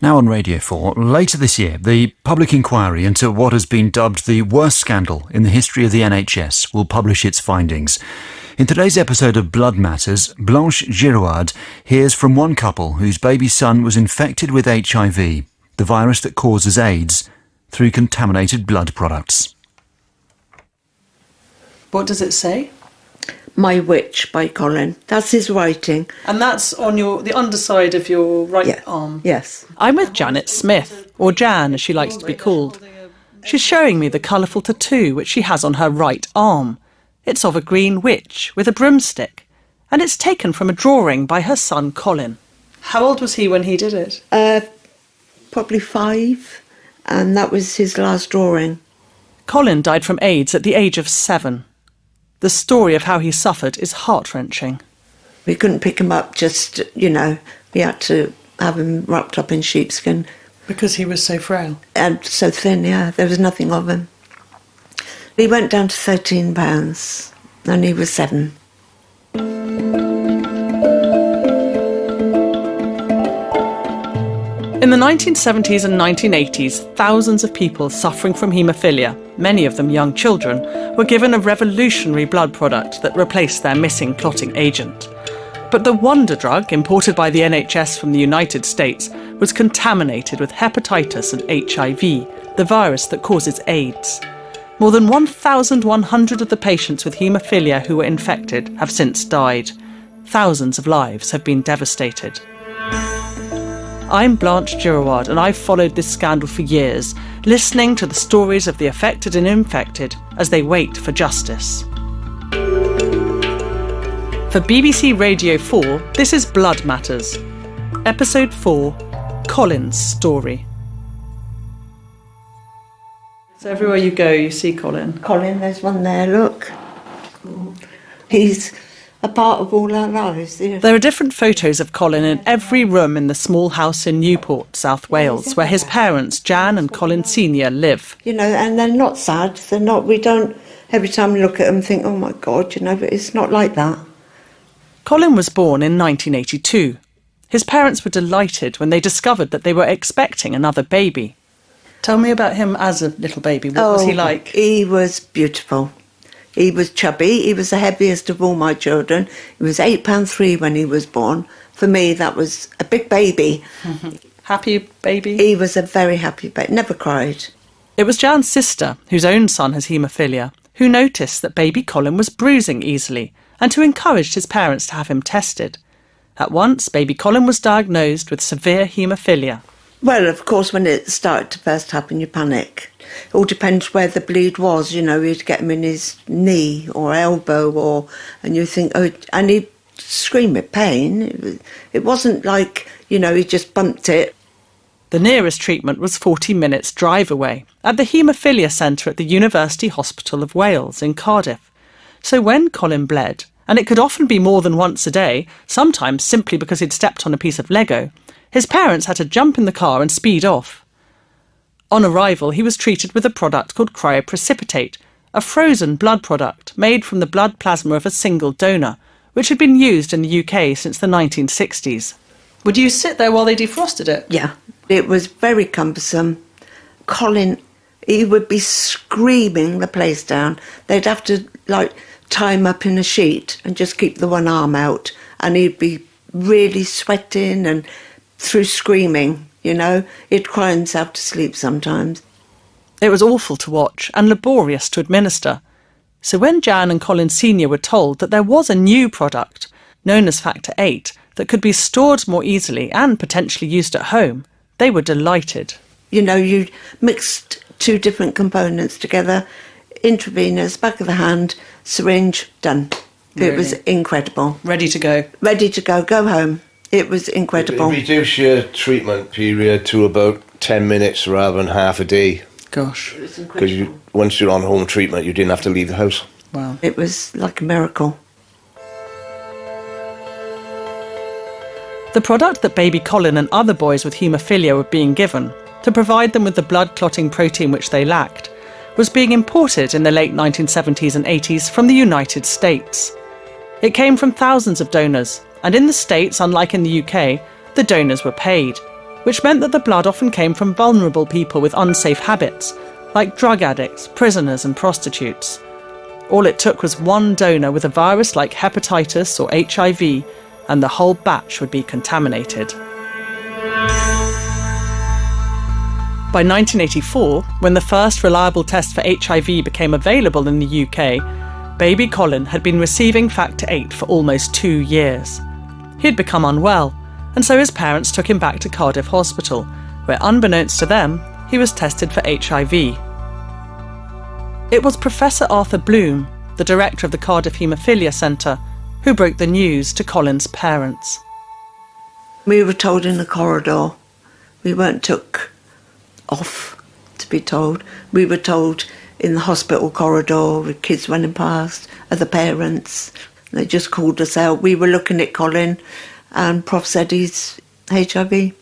Now on Radio 4, later this year, the public inquiry into what has been dubbed the worst scandal in the history of the NHS will publish its findings. In today's episode of Blood Matters, Blanche Girouard hears from one couple whose baby son was infected with HIV, the virus that causes AIDS, through contaminated blood products. What does it say? My Witch by Colin. That's his writing. And that's on the underside of your right arm? Yes. I'm with Janet Smith, or Jan as she likes to be called. She's showing me the colourful tattoo which she has on her right arm. It's of a green witch with a broomstick, and it's taken from a drawing by her son Colin. How old was he when he did it? Probably 5, and that was his last drawing. Colin died from AIDS at the age of 7. The story of how he suffered is heart-wrenching. We couldn't pick him up just, we had to have him wrapped up in sheepskin. Because he was so frail? And so thin, yeah, there was nothing of him. He went down to 13 pounds, and he was 7. In the 1970s and 1980s, thousands of people suffering from haemophilia, many of them young children, were given a revolutionary blood product that replaced their missing clotting agent. But the wonder drug, imported by the NHS from the United States, was contaminated with hepatitis and HIV, the virus that causes AIDS. More than 1,100 of the patients with haemophilia who were infected have since died. Thousands of lives have been devastated. I'm Blanche Girouard, and I've followed this scandal for years, listening to the stories of the affected and infected as they wait for justice. For BBC Radio 4, this is Blood Matters, Episode 4, Colin's Story. So everywhere you go, you see Colin. Colin, there's one there, look. He's a part of all our lives. There are different photos of Colin in every room in the small house in Newport, South Wales, where his parents, Jan and Colin Sr., live. And they're not sad. They're not. We don't, every time we look at them, think, oh my God, but it's not like that. Colin was born in 1982. His parents were delighted when they discovered that they were expecting another baby. Tell me about him as a little baby. What was he like? He was beautiful. He was chubby. He was the heaviest of all my children. He was 8 pounds 3 when he was born. For me, that was a big baby. Happy baby? He was a very happy baby. Never cried. It was Jan's sister, whose own son has haemophilia, who noticed that baby Colin was bruising easily and who encouraged his parents to have him tested. At once, baby Colin was diagnosed with severe haemophilia. Well, of course, when it started to first happen, you panic. It all depends where the bleed was, you'd get him in his knee or elbow, and you think, and he'd scream with pain. It wasn't like, he just bumped it. The nearest treatment was 40 minutes drive away, at the Haemophilia Centre at the University Hospital of Wales in Cardiff. So when Colin bled, and it could often be more than once a day, sometimes simply because he'd stepped on a piece of Lego, his parents had to jump in the car and speed off. On arrival, he was treated with a product called cryoprecipitate, a frozen blood product made from the blood plasma of a single donor, which had been used in the UK since the 1960s. Would you sit there while they defrosted it? Yeah, it was very cumbersome. Colin, he would be screaming the place down. They'd have to, tie him up in a sheet and just keep the one arm out, and he'd be really sweating and through screaming, He'd cry himself to sleep sometimes. It was awful to watch and laborious to administer. So when Jan and Colin Sr. were told that there was a new product, known as Factor VIII, that could be stored more easily and potentially used at home, they were delighted. You mixed 2 different components together, intravenous, back of the hand, syringe, done. Really? It was incredible. Ready to go? Ready to go home. It was incredible. Reduce your treatment period to about 10 minutes rather than half a day. Gosh. Because once you're on home treatment, you didn't have to leave the house. Wow. It was like a miracle. The product that baby Colin and other boys with haemophilia were being given, to provide them with the blood-clotting protein which they lacked, was being imported in the late 1970s and 80s from the United States. It came from thousands of donors, and in the States, unlike in the UK, the donors were paid. which meant that the blood often came from vulnerable people with unsafe habits, like drug addicts, prisoners and prostitutes. All it took was one donor with a virus like hepatitis or HIV, and the whole batch would be contaminated. By 1984, when the first reliable test for HIV became available in the UK, baby Colin had been receiving Factor VIII for almost 2 years. He had become unwell, and so his parents took him back to Cardiff Hospital, where unbeknownst to them, he was tested for HIV. It was Professor Arthur Bloom, the director of the Cardiff Haemophilia Centre, who broke the news to Colin's parents. We were told in the corridor. We weren't took off to be told. We were told in the hospital corridor with kids running past, other parents. They just called us out. We were looking at Colin and Prof said he's HIV.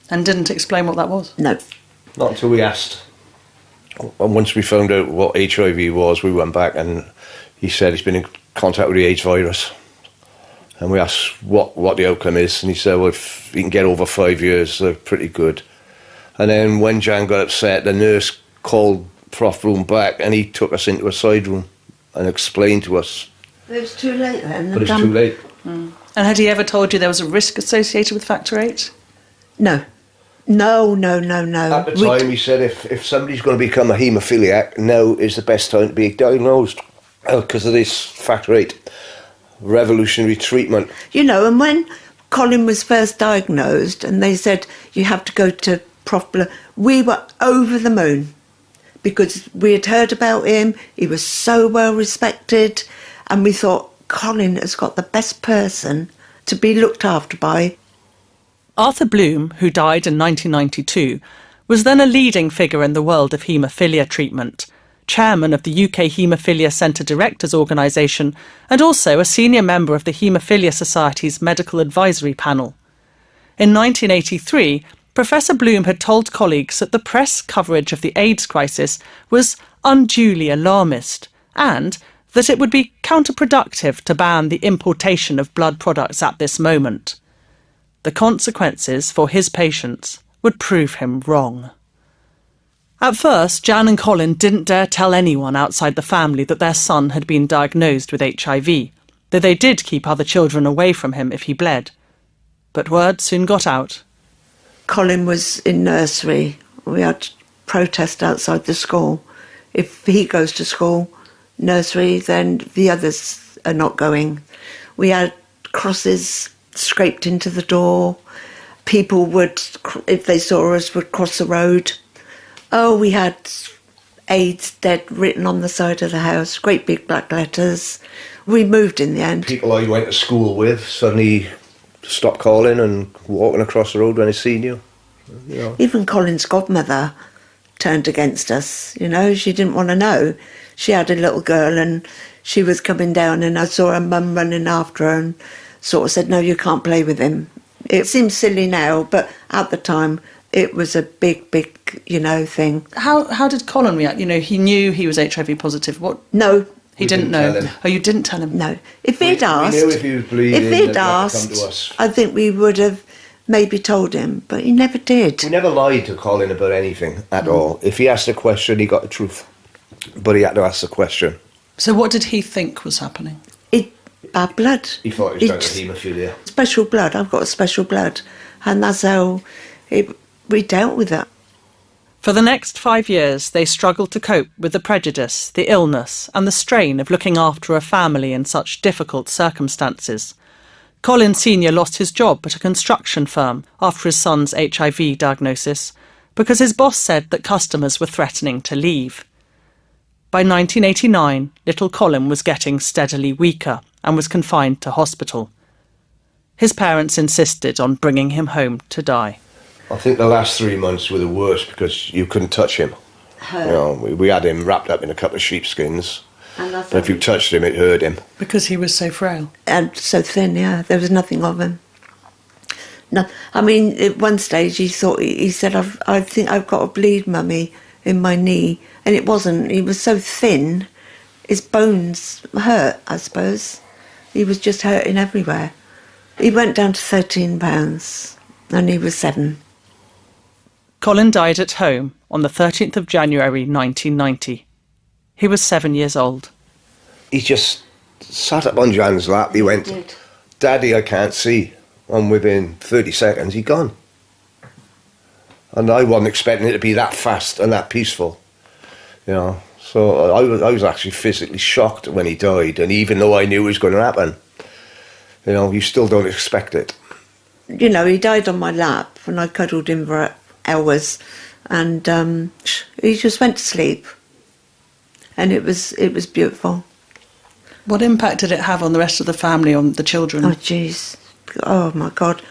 And didn't explain what that was? No. Not until we asked. And once we found out what HIV was, we went back and he said he's been in contact with the AIDS virus. And we asked what the outcome is, and he said, well, if he can get over 5 years, they're pretty good. And then when Jan got upset, the nurse called Prof Bloom back and he took us into a side room and explained to us. It was too late then. But it's too late. And had he ever told you there was a risk associated with Factor VIII? No. No. At the time, he said if somebody's going to become a haemophiliac, now is the best time to be diagnosed because of this Factor VIII revolutionary treatment. You know, and when Colin was first diagnosed and they said you have to go to Prof Bloom, we were over the moon because we had heard about him. He was so well respected, and we thought Colin has got the best person to be looked after by. Arthur Bloom, who died in 1992, was then a leading figure in the world of haemophilia treatment, chairman of the UK Haemophilia Centre Directors Organisation, and also a senior member of the Haemophilia Society's medical advisory panel. In 1983, Professor Bloom had told colleagues that the press coverage of the AIDS crisis was unduly alarmist, and that it would be counterproductive to ban the importation of blood products at this moment. The consequences for his patients would prove him wrong. At first, Jan and Colin didn't dare tell anyone outside the family that their son had been diagnosed with HIV, though they did keep other children away from him if he bled. But word soon got out. Colin was in nursery. We had protest outside the school. If he goes to school, nursery, then the others are not going. We had crosses scraped into the door. People would, if they saw us, would cross the road. Oh, we had AIDS dead written on the side of the house, great big black letters. We moved in the end. People I went to school with suddenly stopped calling and walking across the road when they seen you. You know. Even Colin's godmother turned against us, you know, she didn't want to know. She had a little girl and she was coming down and I saw her mum running after her and sort of said, no, you can't play with him. It seems silly now, but at the time it was a big, you know, thing. How did Colin react? You know, he knew he was HIV positive. What? No. He didn't know. Oh, you didn't tell him? No. If he'd asked, we knew if he was bleeding, if he'd asked, I think we would have maybe told him, but he never did. We never lied to Colin about anything at all. If he asked a question, he got the truth. But he had to ask the question. So what did he think was happening? Bad blood. He thought he was down to haemophilia. Special blood. I've got a special blood. And that's how we dealt with it. For the next 5 years, they struggled to cope with the prejudice, the illness, and the strain of looking after a family in such difficult circumstances. Colin Sr. lost his job at a construction firm after his son's HIV diagnosis because his boss said that customers were threatening to leave. By 1989, little Colin was getting steadily weaker and was confined to hospital. His parents insisted on bringing him home to die. I think the last 3 months were the worst because you couldn't touch him. You know, we had him wrapped up in a couple of sheepskins. But if you touched him, it hurt him. Because he was so frail. And so thin, yeah. There was nothing of him. No, I mean, at one stage he said, I think I've got a bleed, Mummy, in my knee. And it wasn't. He was so thin, his bones hurt, I suppose. He was just hurting everywhere. He went down to 13 pounds and he was 7. Colin died at home on the 13th of January 1990. He was 7 years old. He just sat up on Jan's lap. He went, "Daddy, I can't see." And within 30 seconds, he'd gone. And I wasn't expecting it to be that fast and that peaceful, you know. So I was actually physically shocked when he died. And even though I knew it was going to happen, you know, you still don't expect it. You know, he died on my lap and I cuddled him for hours, and he just went to sleep. And it was beautiful. What impact did it have on the rest of the family, on the children? Oh, jeez. Oh, my God.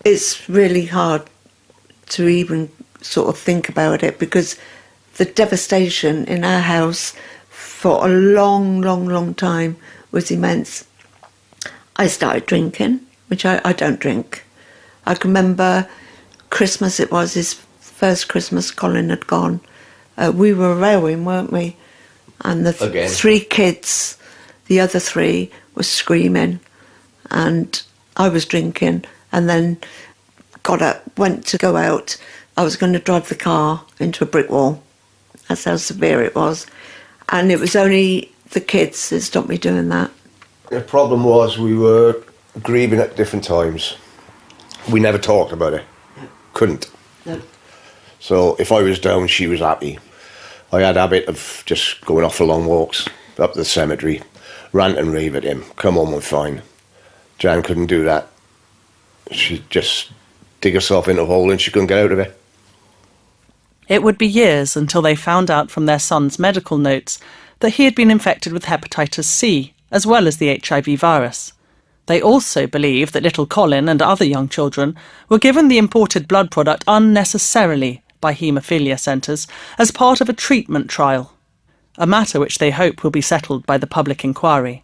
It's really hard to even sort of think about it, because the devastation in our house for a long time was immense. I started drinking, which I don't drink. I can remember Christmas, it was his first Christmas, Colin had gone. We were rowing, weren't we? And the three kids, the other three, were screaming. And I was drinking, and then got up, went to go out. I was going to drive the car into a brick wall. That's how severe it was. And it was only the kids that stopped me doing that. The problem was we were grieving at different times. We never talked about it. Couldn't. No. So if I was down, she was happy. I had a habit of just going off for long walks up to the cemetery, rant and rave at him, come home and fine. Jan couldn't do that. She'd just dig herself in a hole and she couldn't get out of it. It would be years until they found out from their son's medical notes that he had been infected with hepatitis C, as well as the HIV virus. They also believe that little Colin and other young children were given the imported blood product unnecessarily by haemophilia centres as part of a treatment trial, a matter which they hope will be settled by the public inquiry.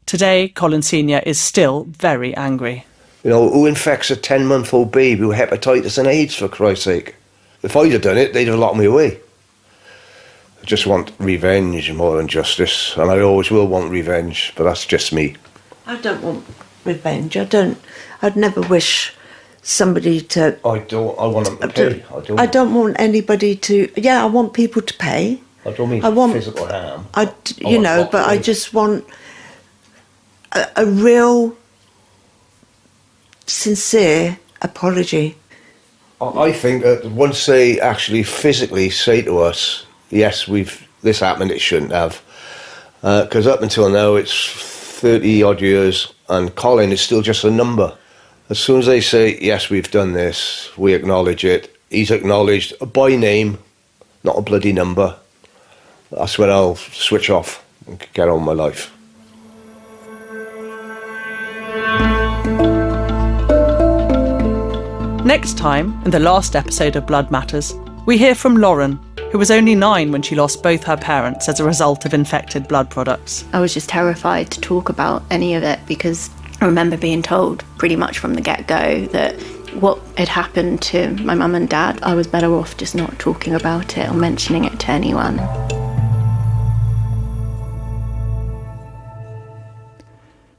Today, Colin Sr. is still very angry. You know, who infects a 10-month-old baby with hepatitis and AIDS, for Christ's sake? If I'd have done it, they'd have locked me away. I just want revenge more than justice, and I always will want revenge, but that's just me. I don't want revenge. I'd never wish somebody to... I want them to pay. I don't want anybody to... Yeah, I want people to pay. I don't mean physical harm. I just want a real, sincere apology. I think that once they actually physically say to us, yes, this happened, it shouldn't have. Because up until now, it's 30-odd years, and Colin is still just a number. As soon as they say, yes, we've done this, we acknowledge it, he's acknowledged by name, not a bloody number, that's when I'll switch off and get on with my life. Next time, in the last episode of Blood Matters, we hear from Lauren, who was only 9 when she lost both her parents as a result of infected blood products. I was just terrified to talk about any of it, because I remember being told pretty much from the get-go that what had happened to my mum and dad, I was better off just not talking about it or mentioning it to anyone.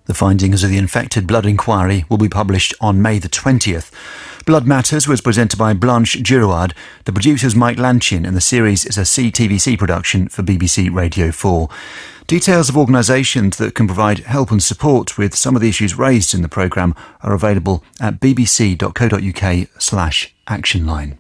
The findings of the infected blood inquiry will be published on May the 20th. Blood Matters was presented by Blanche Girouard. The producer's Mike Lanchin, and the series is a CTVC production for BBC Radio 4. Details of organisations that can provide help and support with some of the issues raised in the programme are available at bbc.co.uk/actionline.